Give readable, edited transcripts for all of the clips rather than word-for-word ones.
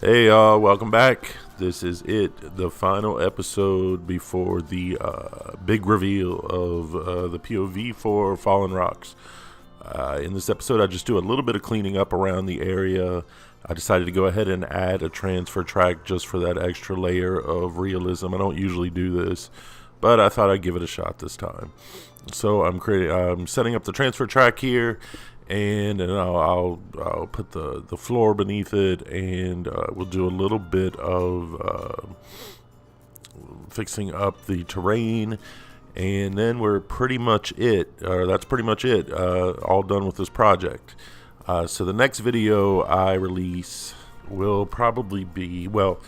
Hey y'all, welcome back. This is the final episode before the big reveal of the POV for Fallen Rocks. In this episode, I just do a little bit of cleaning up around the area. I decided to go ahead and add a transfer track just for that extra layer of realism. I don't usually do this, but I thought I'd give it a shot this time. So I'm setting up the transfer track here, and I'll put the floor beneath it, and we'll do a little bit of fixing up the terrain, and then we're pretty much that's pretty much it, all done with this project. So the next video I release will probably be, well,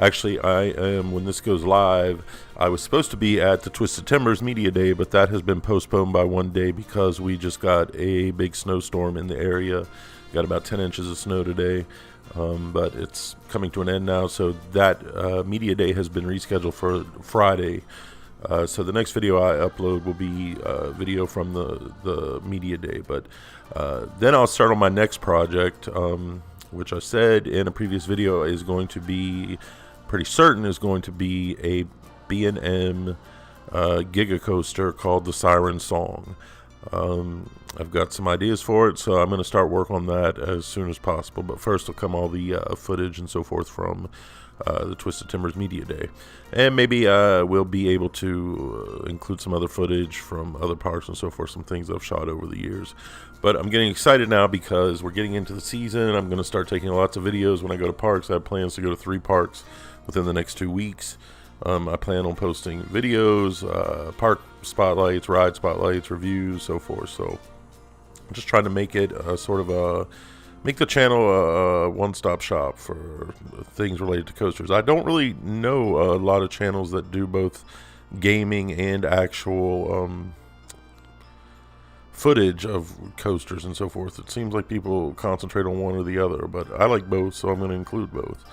actually, when this goes live, I was supposed to be at the Twisted Timbers Media Day, but that has been postponed by one day because we just got a big snowstorm in the area. Got about 10 inches of snow today, but it's coming to an end now, so that Media Day has been rescheduled for Friday. So the next video I upload will be a video from the Media Day, but then I'll start on my next project, which I said in a previous video is going to be, pretty certain is going to be a B&M Giga Coaster called the Siren Song. I've got some ideas for it, so I'm going to start work on that as soon as possible. But first will come all the footage and so forth from the Twisted Timbers Media Day. And maybe we'll be able to include some other footage from other parks and so forth, some things I've shot over the years. But I'm getting excited now because we're getting into the season. I'm going to start taking lots of videos when I go to parks. I have plans to go to 3 parks within the next 2 weeks. I plan on posting videos, park spotlights, ride spotlights, reviews, so forth. So I'm just trying to make it make the channel a one-stop shop for things related to coasters. I don't really know a lot of channels that do both gaming and actual footage of coasters and so forth. It seems like people concentrate on one or the other, but I like both, so I'm going to include both.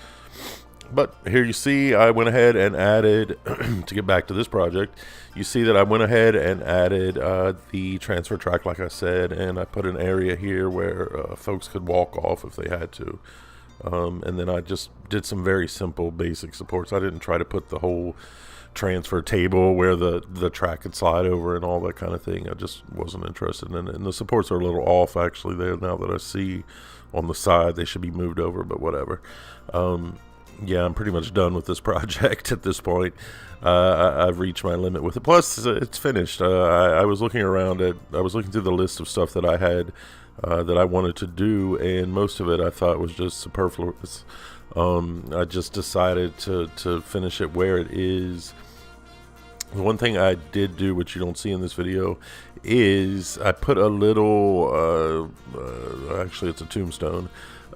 But here you see I went ahead and added, to get back to this project, you see that I went ahead and added the transfer track like I said, and I put an area here where folks could walk off if they had to. And then I just did some very simple basic supports. I didn't try to put the whole transfer table where the track could slide over and all that kind of thing. I just wasn't interested in it. And the supports are a little off actually there now that I see on the side. They should be moved over, but whatever. Yeah, I'm pretty much done with this project at this point. I've reached my limit with it. Plus, it's finished. I was looking through the list of stuff that I had that I wanted to do, and most of it I thought was just superfluous. I just decided to finish it where it is. The one thing I did do, which you don't see in this video, is I put a little, actually it's a tombstone,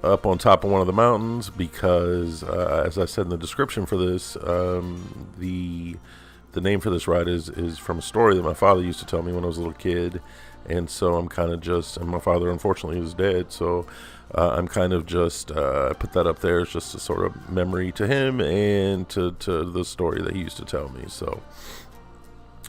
up on top of one of the mountains because, as I said in the description for this, the name for this ride is from a story that my father used to tell me when I was a little kid, and so I'm kind of just, and my father unfortunately is dead, so I'm kind of just put that up there as just a sort of memory to him and to the story that he used to tell me. So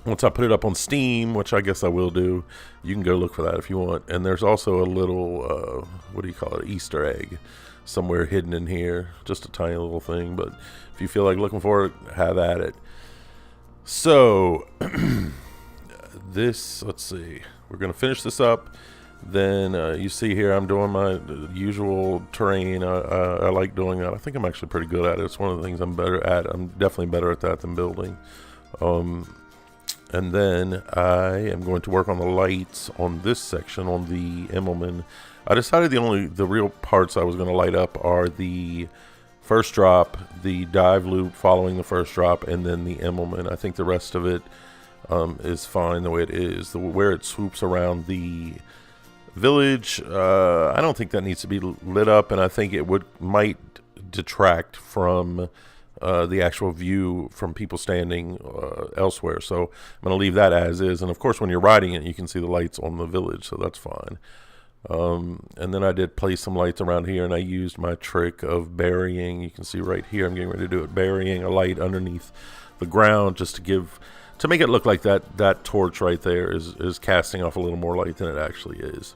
once I put it up on Steam, which I guess I will do, you can go look for that if you want. And there's also a little, what do you call it, Easter egg somewhere hidden in here. Just a tiny little thing, but if you feel like looking for it, have at it. So, let's see, we're going to finish this up. Then you see here I'm doing my usual terrain. I like doing that. I think I'm actually pretty good at it. It's one of the things I'm better at. I'm definitely better at that than building. And then I am going to work on the lights on this section, on the Immelman. I decided the real parts I was going to light up are the first drop, the dive loop following the first drop, and then the Immelman. I think the rest of it is fine the way it is. Where it swoops around the village, I don't think that needs to be lit up, and I think it might detract from the actual view from people standing elsewhere. So I'm going to leave that as is. And of course, when you're riding it, you can see the lights on the village, so that's fine. And then I did place some lights around here, and I used my trick of burying. You can see right here, I'm getting ready to do it, burying a light underneath the ground just to make it look like that torch right there is casting off a little more light than it actually is.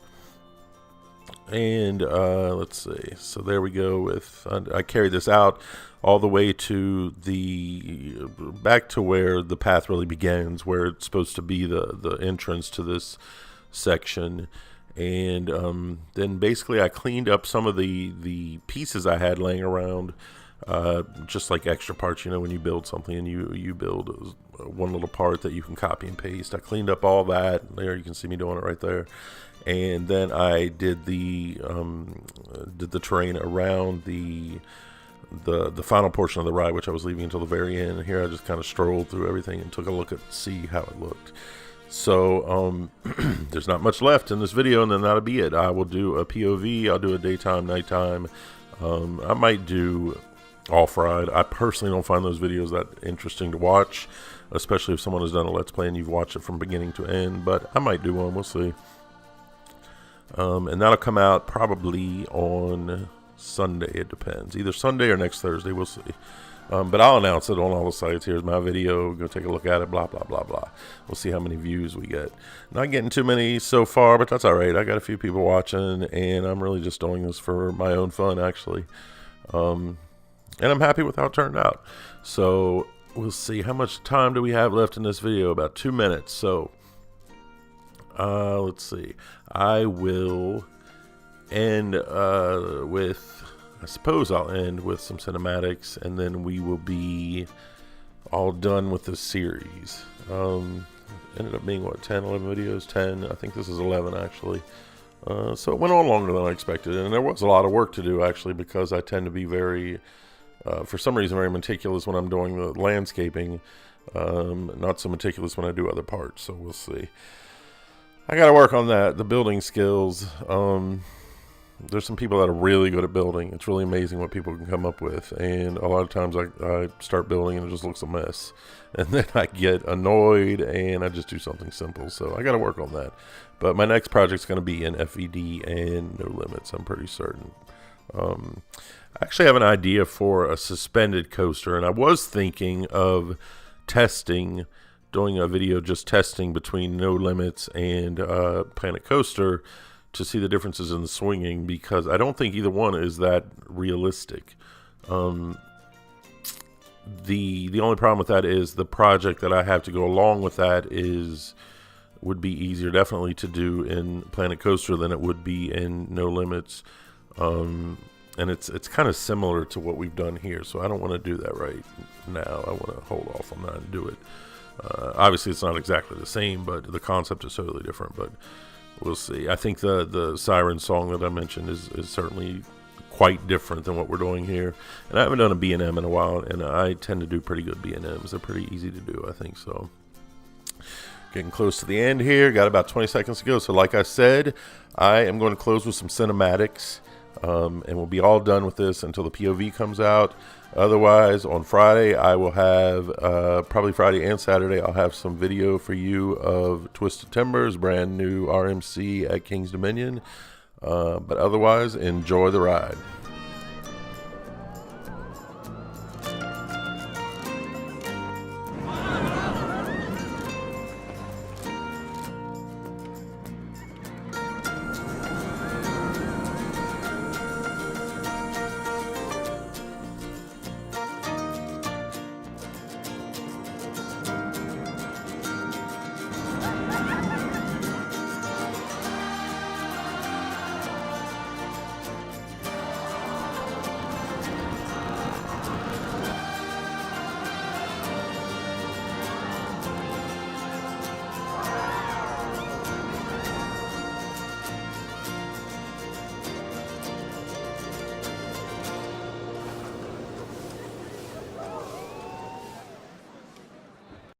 And let's see. So there we go. With I carried this out all the way to the back to where the path really begins, where it's supposed to be the entrance to this section. And then basically I cleaned up some of the pieces I had laying around, just like extra parts, when you build something and you build one little part that you can copy and paste. I cleaned up all that. There, you can see me doing it right there. And then I did the terrain around the final portion of the ride, which I was leaving until the very end. Here I just kind of strolled through everything and took a look at see how it looked. So there's not much left in this video, and then that'll be it. I will do a POV. I'll do a daytime, nighttime. I might do off-ride. I personally don't find those videos that interesting to watch, especially if someone has done a Let's Play and you've watched it from beginning to end, but I might do one. We'll see. And that'll come out probably on Sunday. It depends. Either Sunday or next Thursday. We'll see. But I'll announce it on all the sites. Here's my video. Go take a look at it. Blah, blah, blah, blah. We'll see how many views we get. Not getting too many so far, but that's all right. I got a few people watching, and I'm really just doing this for my own fun, actually. And I'm happy with how it turned out. So we'll see. How much time do we have left in this video? About 2 minutes. So let's see. I will end with... I suppose I'll end with some cinematics, and then we will be all done with the series. Ended up being, what, 10, 11 videos? 10. I think this is 11, actually. So it went on longer than I expected, and there was a lot of work to do, actually, because I tend to be very, for some reason, very meticulous when I'm doing the landscaping. Not so meticulous when I do other parts, so we'll see. I got to work on that, the building skills. There's some people that are really good at building. It's really amazing what people can come up with. And a lot of times I start building and it just looks a mess. And then I get annoyed and I just do something simple. So I got to work on that. But my next project's going to be in FED and No Limits, I'm pretty certain. I actually have an idea for a suspended coaster. And I was thinking of doing a video just testing between No Limits and Planet Coaster, to see the differences in the swinging, because I don't think either one is that realistic. The only problem with that is the project that I have to go along with that would be easier definitely to do in Planet Coaster than it would be in No Limits. And it's kind of similar to what we've done here, so I don't want to do that right now. I want to hold off on that and do it. Obviously it's not exactly the same, but the concept is totally different, but we'll see. I think the siren song that I mentioned is certainly quite different than what we're doing here. And I haven't done a B&M in a while, and I tend to do pretty good B&Ms. They're pretty easy to do, I think so. Getting close to the end here. Got about 20 seconds to go. So like I said, I am going to close with some cinematics. And we'll be all done with this until the POV comes out. Otherwise, on Friday, I will have, probably Friday and Saturday, I'll have some video for you of Twisted Timbers, brand new RMC at King's Dominion. But otherwise, enjoy the ride.